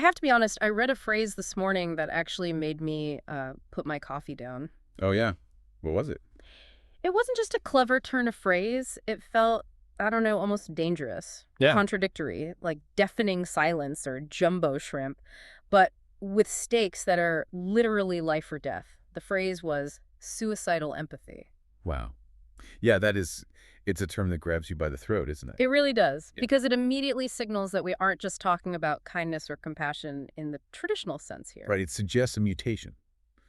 I have to be honest, I read a phrase this morning that actually made me put my coffee down. Oh, yeah. What was it? It wasn't just a clever turn of phrase. It felt, I don't know, almost dangerous, Yeah. contradictory, like deafening silence or jumbo shrimp, but with stakes that are literally life or death. The phrase was suicidal empathy. Wow. Yeah, it's a term that grabs you by the throat, isn't it? It really does, Yeah. because it immediately signals that we aren't just talking about kindness or compassion in the traditional sense here. Right. It suggests a mutation,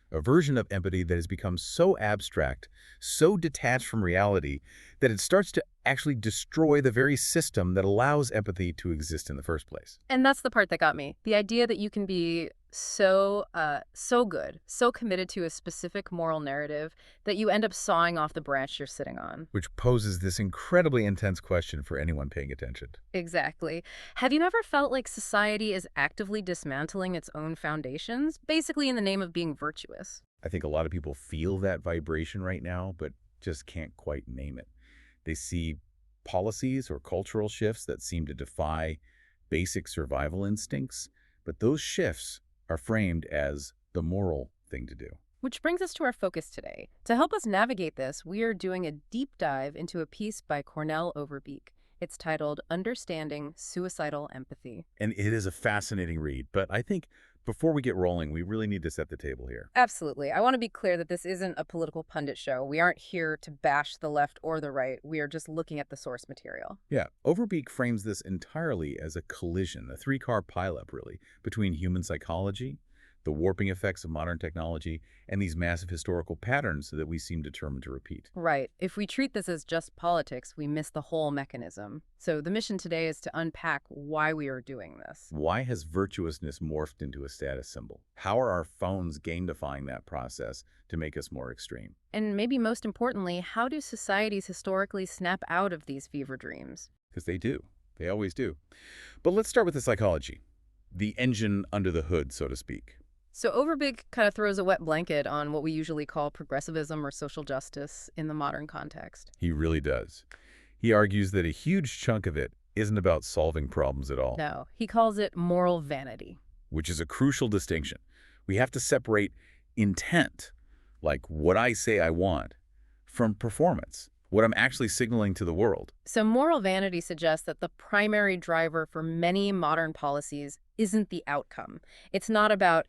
a version of empathy that has become so abstract, so detached from reality, that it starts to actually destroy the very system that allows empathy to exist in the first place. And that's the part that got me. The idea that you can be so good, so committed to a specific moral narrative that you end up sawing off the branch you're sitting on. Which poses this incredibly intense question for anyone paying attention. Exactly. Have you ever felt like society is actively dismantling its own foundations, basically in the name of being virtuous? I think a lot of people feel that vibration right now, but just can't quite name it. They see policies or cultural shifts that seem to defy basic survival instincts, but those shifts are framed as the moral thing to do. Which brings us to our focus today. To help us navigate this, we are doing a deep dive into a piece by Cornell Overbeek. It's titled Understanding Suicidal Empathy. And it is a fascinating read, but I think before we get rolling, we really need to set the table here. Absolutely. I want to be clear that this isn't a political pundit show. We aren't here to bash the left or the right. We are just looking at the source material. Yeah, Overbeek frames this entirely as a collision, a three-car pileup, really, between human psychology, the warping effects of modern technology, and these massive historical patterns that we seem determined to repeat. Right. If we treat this as just politics, we miss the whole mechanism. So the mission today is to unpack why we are doing this. Why has virtuousness morphed into a status symbol? How are our phones gamifying that process to make us more extreme? And maybe most importantly, how do societies historically snap out of these fever dreams? Because they do. They always do. But let's start with the psychology, the engine under the hood, so to speak. So Overbig kind of throws a wet blanket on what we usually call progressivism or social justice in the modern context. He really does. He argues that a huge chunk of it isn't about solving problems at all, No, he calls it moral vanity. which is a crucial distinction. We have to separate intent, like what I say I want, from performance, what I'm actually signaling to the world. So moral vanity suggests that the primary driver for many modern policies isn't the outcome. It's not about,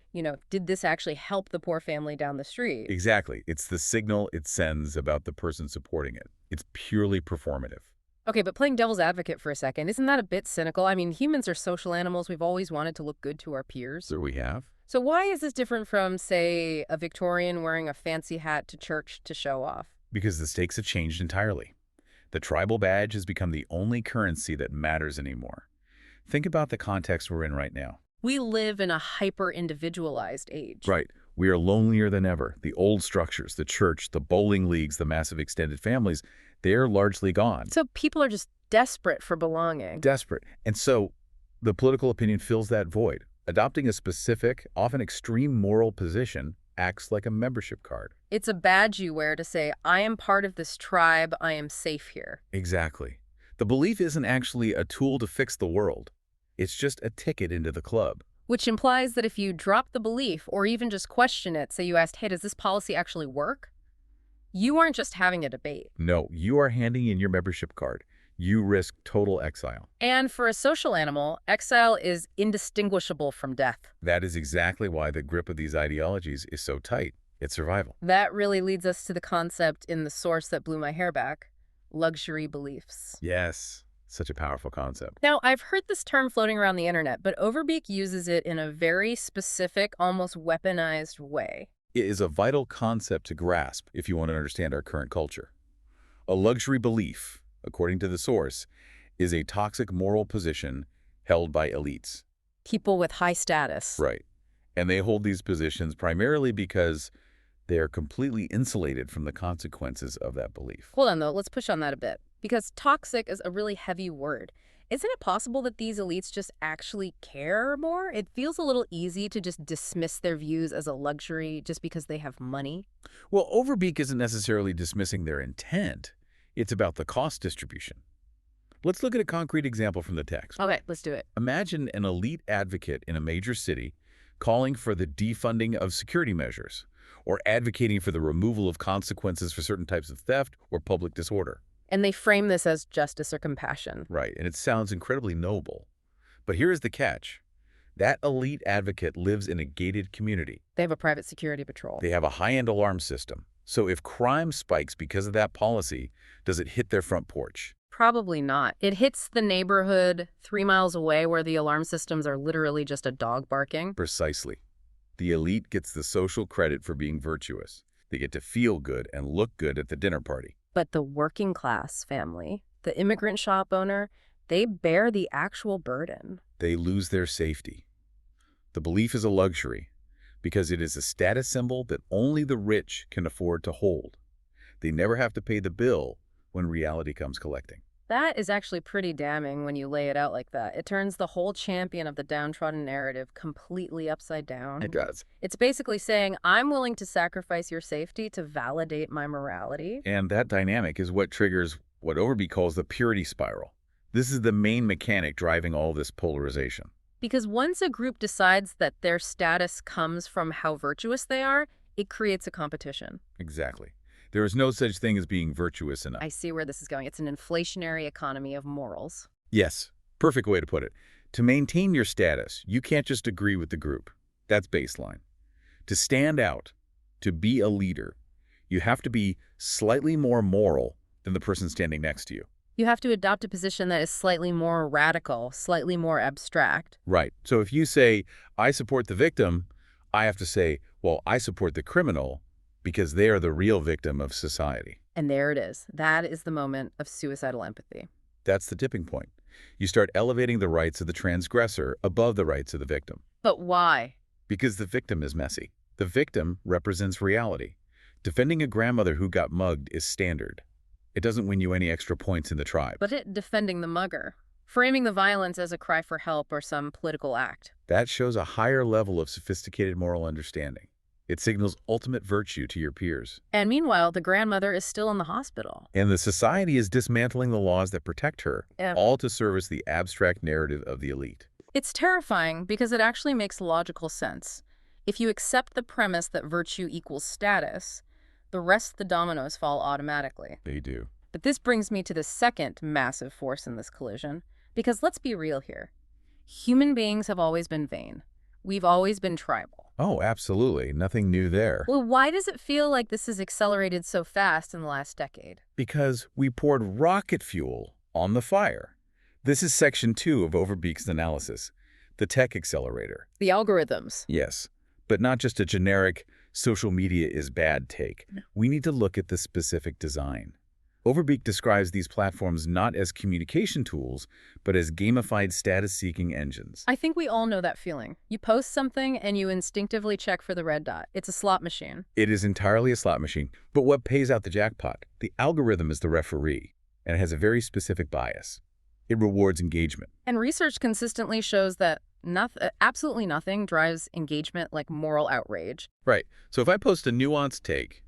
did this actually help the poor family down the street? Exactly. It's the signal it sends about the person supporting it. It's purely performative. Okay, but playing devil's advocate for a second, isn't that a bit cynical? I mean, humans are social animals. We've always wanted to look good to our peers. So we have. So why is this different from, say, a Victorian wearing a fancy hat to church to show off? Because the stakes have changed entirely. The tribal badge has become the only currency that matters anymore. Think about the context we're in right now. We live in a hyper-individualized age. Right. We are lonelier than ever. The old structures, the church, the bowling leagues, the massive extended families, they're largely gone. So people are just desperate for belonging. Desperate. And so the political opinion fills that void. Adopting a specific, often extreme moral position acts like a membership card. It's a badge you wear to say, I am part of this tribe, I am safe here. Exactly. The belief isn't actually a tool to fix the world. It's just a ticket into the club. Which implies that if you drop the belief or even just question it, say you asked, hey, does this policy actually work? You aren't just having a debate. No, you are handing in your membership card. You risk total exile. And for a social animal, exile is indistinguishable from death. That is exactly why the grip of these ideologies is so tight. It's survival. That really leads us to the concept in the source that blew my hair back, luxury beliefs. Yes, such a powerful concept. Now, I've heard this term floating around the internet, but Overbeek uses it in a very specific, almost weaponized way. It is a vital concept to grasp if you want to understand our current culture. A luxury belief, according to the source, is a toxic moral position held by elites. People with high status. Right. And they hold these positions primarily because they are completely insulated from the consequences of that belief. Hold on, though. Let's push on that a bit. Because toxic is a really heavy word. Isn't it possible that these elites just actually care more? It feels a little easy to just dismiss their views as a luxury just because they have money. Well, Overbeek isn't necessarily dismissing their intent. It's about the cost distribution. Let's look at a concrete example from the text. Okay, let's do it. Imagine an elite advocate in a major city calling for the defunding of security measures or advocating for the removal of consequences for certain types of theft or public disorder. And they frame this as justice or compassion. Right, and it sounds incredibly noble. But here is the catch. That elite advocate lives in a gated community. They have a private security patrol. They have a high-end alarm system. So if crime spikes because of that policy, does it hit their front porch? Probably not. It hits the neighborhood 3 miles away where the alarm systems are literally just a dog barking. Precisely. The elite gets the social credit for being virtuous. They get to feel good and look good at the dinner party. But the working class family, the immigrant shop owner, they bear the actual burden. They lose their safety. The belief is a luxury because it is a status symbol that only the rich can afford to hold. They never have to pay the bill when reality comes collecting. That is actually pretty damning when you lay it out like that. It turns the whole champion of the downtrodden narrative completely upside down. It does. It's basically saying, I'm willing to sacrifice your safety to validate my morality. And that dynamic is what triggers what Overby calls the purity spiral. This is the main mechanic driving all this polarization. Because once a group decides that their status comes from how virtuous they are, it creates a competition. Exactly. There is no such thing as being virtuous enough. I see where this is going. It's an inflationary economy of morals. Yes, perfect way to put it. To maintain your status, you can't just agree with the group. That's baseline. To stand out, to be a leader, you have to be slightly more moral than the person standing next to you. You have to adopt a position that is slightly more radical, slightly more abstract. Right. So if you say, I support the victim, I have to say, well, I support the criminal because they are the real victim of society. And there it is. That is the moment of suicidal empathy. That's the tipping point. You start elevating the rights of the transgressor above the rights of the victim. But why? Because the victim is messy. The victim represents reality. Defending a grandmother who got mugged is standard. It doesn't win you any extra points in the tribe. But it defending the mugger, framing the violence as a cry for help or some political act. That shows a higher level of sophisticated moral understanding. It signals ultimate virtue to your peers. And meanwhile, the grandmother is still in the hospital. And the society is dismantling the laws that protect her, all to service the abstract narrative of the elite. It's terrifying because it actually makes logical sense. If you accept the premise that virtue equals status, the rest of the dominoes fall automatically. They do. But this brings me to the second massive force in this collision. Because let's be real here. Human beings have always been vain. We've always been tribal. Oh, absolutely. Nothing new there. Well, why does it feel like this has accelerated so fast in the last decade? Because we poured rocket fuel on the fire. This is section 2 of Overbeek's analysis, the tech accelerator. The algorithms. Yes, but not just a generic social media is bad take. We need to look at the specific design. Overbeek describes these platforms not as communication tools, but as gamified status-seeking engines. I think we all know that feeling. You post something and you instinctively check for the red dot. It's a slot machine. It is entirely a slot machine. But what pays out the jackpot? The algorithm is the referee, and it has a very specific bias. It rewards engagement. And research consistently shows that absolutely nothing drives engagement like moral outrage. Right. So if I post a nuanced take,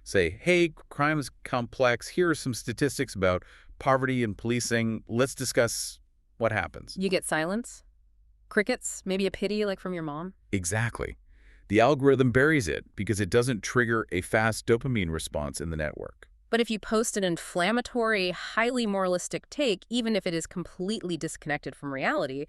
say, hey, crime is complex, here are some statistics about poverty and policing, let's discuss what happens. You get silence, crickets, maybe a pity like from your mom. Exactly. The algorithm buries it because it doesn't trigger a fast dopamine response in the network. But if you post an inflammatory, highly moralistic take, even if it is completely disconnected from reality,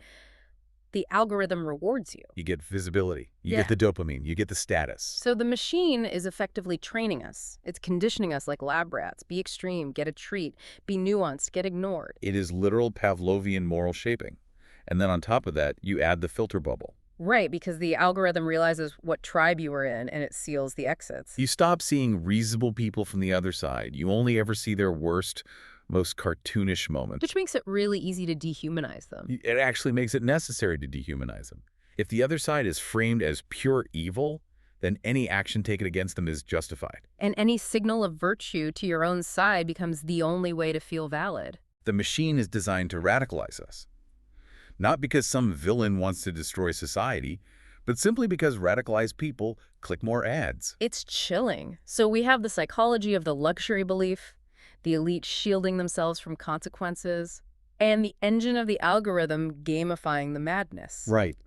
the algorithm rewards you. You get visibility, you get the dopamine, you get the status. So the machine is effectively training us. It's conditioning us like lab rats. Be extreme, get a treat. Be nuanced, get ignored. It is literal Pavlovian moral shaping. And then on top of that, you add the filter bubble. Right, because the algorithm realizes what tribe you were in and it seals the exits. You stop seeing reasonable people from the other side. You only ever see their worst, most cartoonish moments. Which makes it really easy to dehumanize them. It actually makes it necessary to dehumanize them. If the other side is framed as pure evil, then any action taken against them is justified. And any signal of virtue to your own side becomes the only way to feel valid. The machine is designed to radicalize us. Not because some villain wants to destroy society, but simply because radicalized people click more ads. It's chilling. So we have the psychology of the luxury belief, the elite shielding themselves from consequences. and the engine of the algorithm gamifying the madness. Right.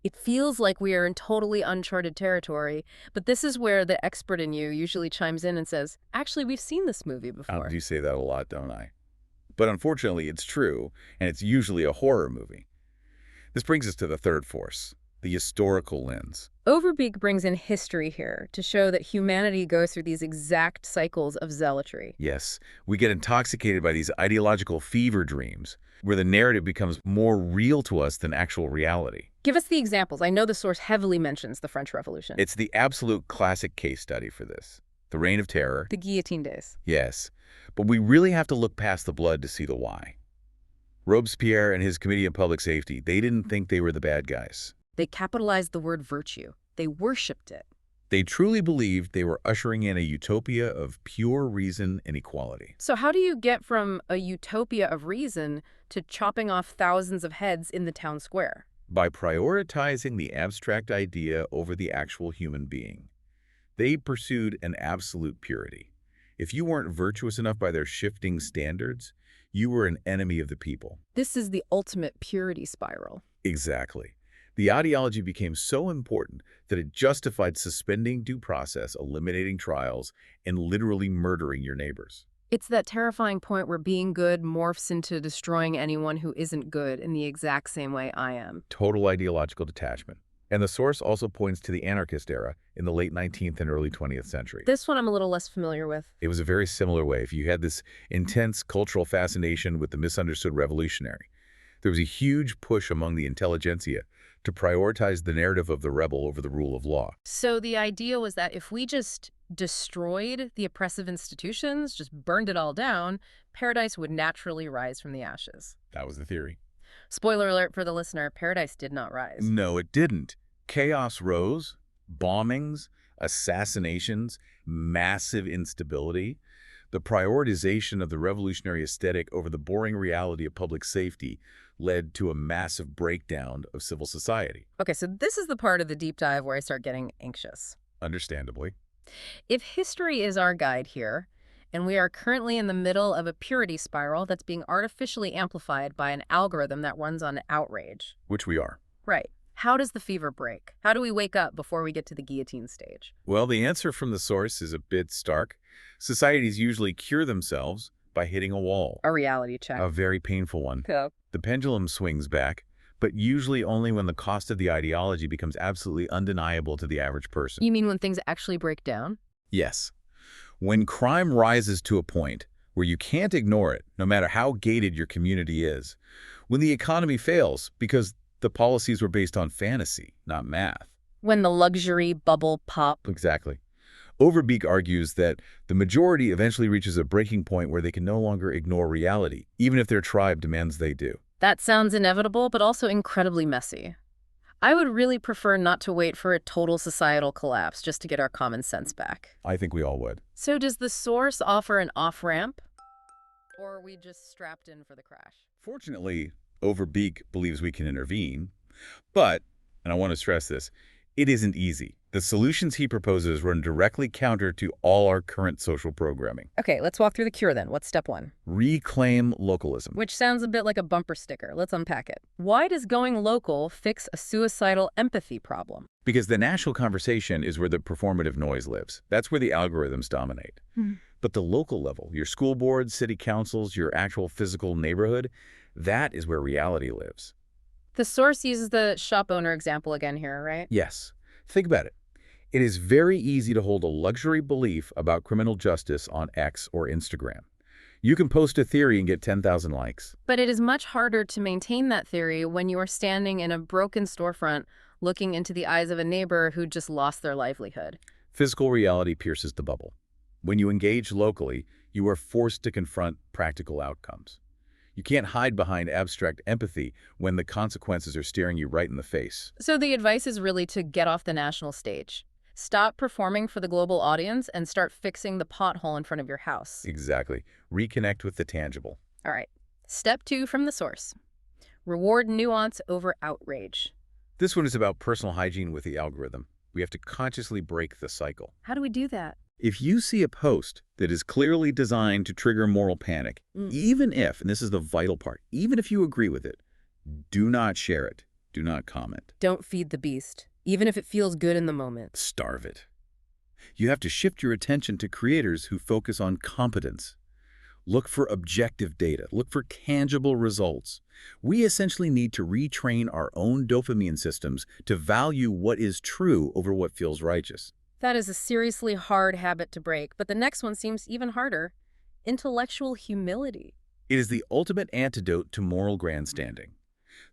It feels like we are in totally uncharted territory, but this is where the expert in you usually chimes in and says, actually, we've seen this movie I before. do say that a lot, don't I? But unfortunately, it's true, and it's usually a horror movie. This brings us to the third force, the historical lens. Overbeek brings in history here to show that humanity goes through these exact cycles of zealotry. Yes, we get intoxicated by these ideological fever dreams, where the narrative becomes more real to us than actual reality. Give us the examples. I know the source heavily mentions the French Revolution. It's the absolute classic case study for this. The Reign of Terror. The guillotine days. Yes, but we really have to look past the blood to see the why. Robespierre and his Committee of Public Safety, they didn't think they were the bad guys. They capitalized the word virtue. They worshipped it. They truly believed they were ushering in a utopia of pure reason and equality. So how do you get from a utopia of reason to chopping off thousands of heads in the town square? By prioritizing the abstract idea over the actual human being. They pursued an absolute purity. If you weren't virtuous enough by their shifting standards, you were an enemy of the people. This is the ultimate purity spiral. Exactly. The ideology became so important that it justified suspending due process, eliminating trials, and literally murdering your neighbors. It's that terrifying point where being good morphs into destroying anyone who isn't good in the exact same way I am. Total ideological detachment. And the source also points to the anarchist era in the late 19th and early 20th century. This one I'm a little less familiar with. It was a very similar wave. You had this intense cultural fascination with the misunderstood revolutionary. There was a huge push among the intelligentsia to prioritize the narrative of the rebel over the rule of law. So the idea was that if we just destroyed the oppressive institutions, just burned it all down, paradise would naturally rise from the ashes. That was the theory. Spoiler alert for the listener, paradise did not rise. No, it didn't. Chaos rose, bombings, assassinations, massive instability. The prioritization of the revolutionary aesthetic over the boring reality of public safety led to a massive breakdown of civil society. Okay, so this is the part of the deep dive where I start getting anxious. Understandably. If history is our guide here, and we are currently in the middle of a purity spiral that's being artificially amplified by an algorithm that runs on outrage. Which we are. Right. How does the fever break? How do we wake up before we get to the guillotine stage? Well, the answer from the source is a bit stark. Societies usually cure themselves by hitting a wall. A reality check. A very painful one. Yeah. The pendulum swings back, but usually only when the cost of the ideology becomes absolutely undeniable to the average person. You mean when things actually break down? Yes. When crime rises to a point where you can't ignore it, no matter how gated your community is. When the economy fails because the policies were based on fantasy, not math. When the luxury bubble pops. Exactly. Overbeek argues that the majority eventually reaches a breaking point where they can no longer ignore reality, even if their tribe demands they do. That sounds inevitable, but also incredibly messy. I would really prefer not to wait for a total societal collapse just to get our common sense back. I think we all would. So does the source offer an off-ramp? Or are we just strapped in for the crash? Fortunately, Overbeek believes we can intervene, but, and I want to stress this, it isn't easy. The solutions he proposes run directly counter to all our current social programming. Okay, let's walk through the cure then. What's step one? Reclaim localism. Which sounds a bit like a bumper sticker. Let's unpack it. Why does going local fix a suicidal empathy problem? Because the national conversation is where the performative noise lives. That's where the algorithms dominate. But the local level, your school boards, city councils, your actual physical neighborhood, that is where reality lives. The source uses the shop owner example again here, right? Yes. Think about it. It is very easy to hold a luxury belief about criminal justice on X or Instagram. You can post a theory and get 10,000 likes. But it is much harder to maintain that theory when you are standing in a broken storefront looking into the eyes of a neighbor who just lost their livelihood. Physical reality pierces the bubble. When you engage locally, you are forced to confront practical outcomes. You can't hide behind abstract empathy when the consequences are staring you right in the face. So the advice is really to get off the national stage. Stop performing for the global audience and start fixing the pothole in front of your house. Exactly. Reconnect with the tangible. All right. Step 2 from the source. Reward nuance over outrage. This one is about personal hygiene with the algorithm. We have to consciously break the cycle. How do we do that? If you see a post that is clearly designed to trigger moral panic, Mm. even if, and this is the vital part, even if you agree with it, do not share it. Do not comment. Don't feed the beast, even if it feels good in the moment. Starve it. You have to shift your attention to creators who focus on competence. Look for objective data. Look for tangible results. We essentially need to retrain our own dopamine systems to value what is true over what feels righteous. That is a seriously hard habit to break, but the next one seems even harder. Intellectual humility. It is the ultimate antidote to moral grandstanding.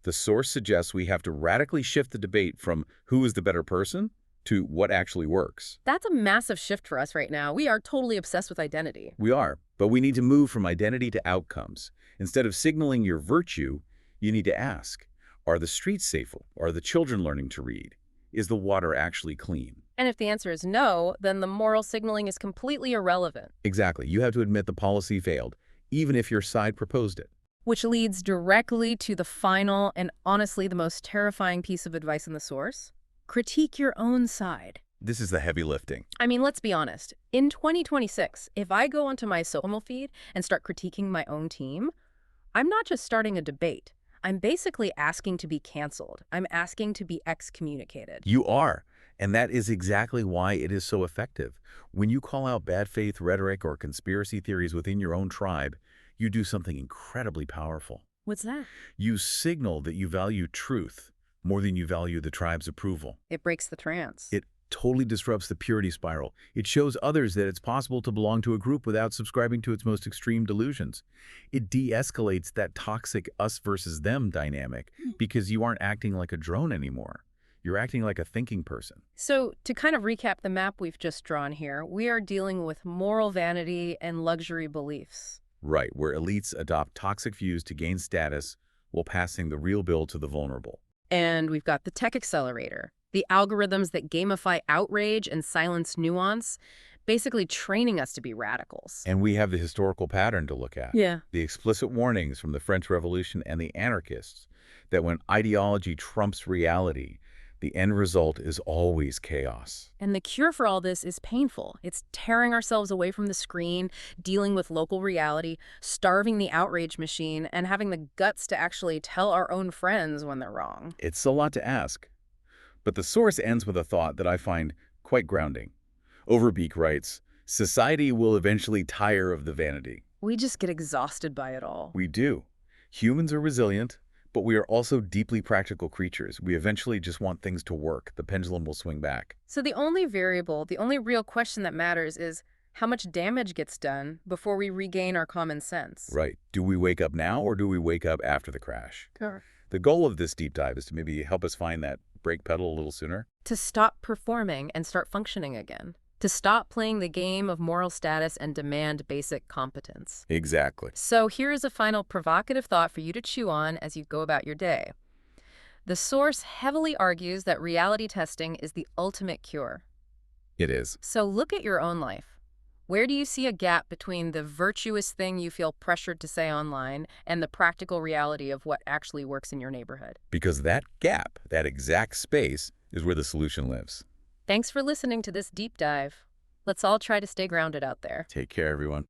The source suggests we have to radically shift the debate from who is the better person to what actually works. That's a massive shift for us right now. We are totally obsessed with identity. We are, but we need to move from identity to outcomes. Instead of signaling your virtue, you need to ask, are the streets safe? Are the children learning to read? Is the water actually clean? And if the answer is no, then the moral signaling is completely irrelevant. Exactly. You have to admit the policy failed, even if your side proposed it. Which leads directly to the final and honestly the most terrifying piece of advice in the source. Critique your own side. This is the heavy lifting. I mean, let's be honest. In 2026, if I go onto my social feed and start critiquing my own team, I'm not just starting a debate. I'm basically asking to be canceled. I'm asking to be excommunicated. You are, and that is exactly why it is so effective. When you call out bad faith rhetoric or conspiracy theories within your own tribe, you do something incredibly powerful. What's that? You signal that you value truth more than you value the tribe's approval. It breaks the trance. It totally disrupts the purity spiral. It shows others that it's possible to belong to a group without subscribing to its most extreme delusions. It de-escalates that toxic us versus them dynamic because you aren't acting like a drone anymore. You're acting like a thinking person. So, to kind of recap the map we've just drawn here, we are dealing with moral vanity and luxury beliefs. Right, where elites adopt toxic views to gain status while passing the real bill to the vulnerable. And we've got the tech accelerator, the algorithms that gamify outrage and silence nuance, basically training us to be radicals. And we have the historical pattern to look at. Yeah. The explicit warnings from the French Revolution and the anarchists that when ideology trumps reality, the end result is always chaos. And the cure for all this is painful. It's tearing ourselves away from the screen, dealing with local reality, starving the outrage machine, and having the guts to actually tell our own friends when they're wrong. It's a lot to ask. But the source ends with a thought that I find quite grounding. Overbeek writes, "Society will eventually tire of the vanity." We just get exhausted by it all. We do. Humans are resilient, but we are also deeply practical creatures. We eventually just want things to work. The pendulum will swing back. So the only variable, the only real question that matters is how much damage gets done before we regain our common sense. Right. Do we wake up now or do we wake up after the crash? Sure. The goal of this deep dive is to maybe help us find that brake pedal a little sooner. To stop performing and start functioning again. To stop playing the game of moral status and demand basic competence. Exactly. So here is a final provocative thought for you to chew on as you go about your day. The source heavily argues that reality testing is the ultimate cure. It is. So look at your own life. Where do you see a gap between the virtuous thing you feel pressured to say online and the practical reality of what actually works in your neighborhood? Because that gap, that exact space, is where the solution lives. Thanks for listening to this deep dive. Let's all try to stay grounded out there. Take care, everyone.